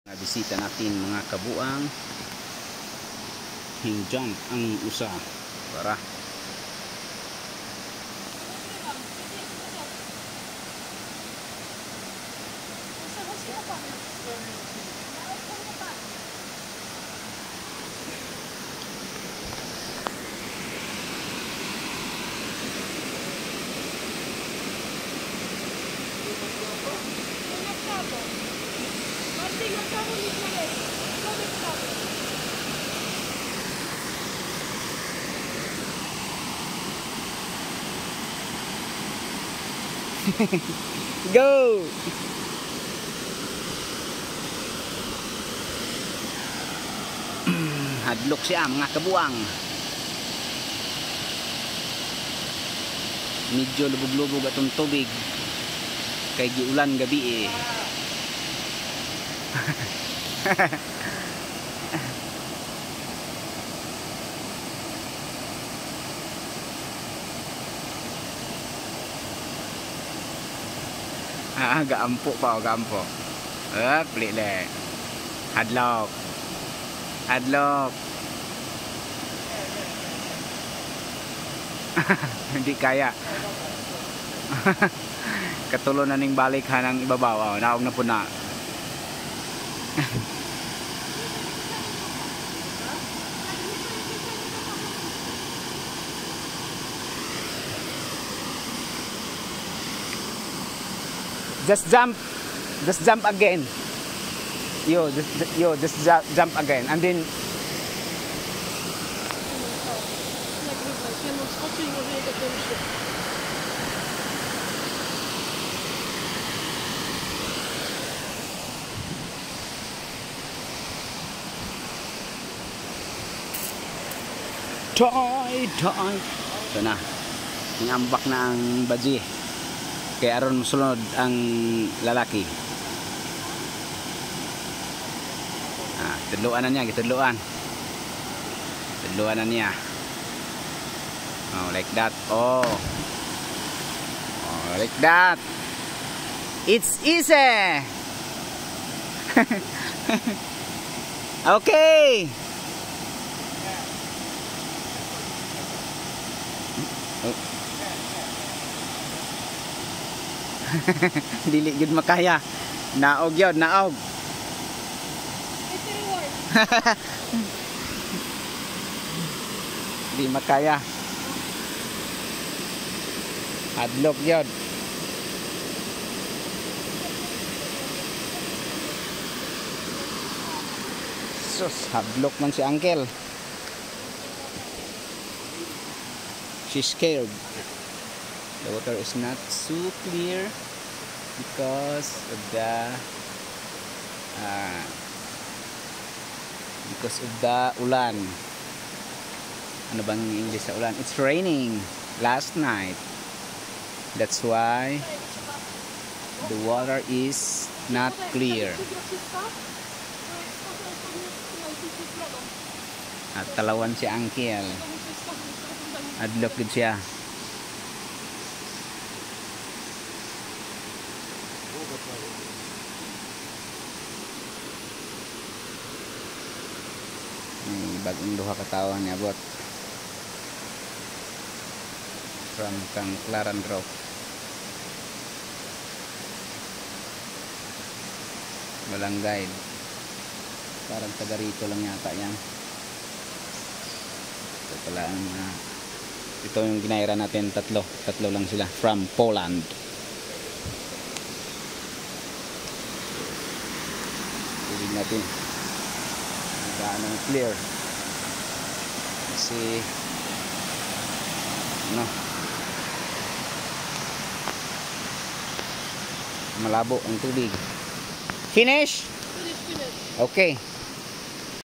Bisita natin mga kabuang hing jump ang usa para go! Hadlok siya mga kabuang. Medyo lubog-lubog atong tubig kay giulan gabi eh. Gaampo pa o gaampo. Plile. Hadlok. Hadlok. Hindi kaya. Katulo na ning balik hanang ibabaw. Naog na po na. Just jump again. Just jump again, and then. Toy. Ito na. Ingambak na ang baji. Kaya aron musulod ang lalaki. Tudluan na niya, gitudluan. Tudluan na niya. Oh, like that. Oh, like that. It's easy. Okay. Dili gud makaya. Naog yun, naog. Di makaya. Hadlok yun. Sus, hadlok man si Uncle. She's scared. The water is not so clear because of the ulan. Ano bang English sa ulan? It's raining last night. That's why the water is not clear. At talawan si Uncle. Adlok gid siya. Bagong duha ka tawo niabot from kang Claran Rock. Walang guide, parang taga rito lang yata yan. Ito pala ang ito yung ginayra natin, tatlo lang sila from Poland. Tignan natin gaano clear kasi malabo ang tubig. Finish? Okay.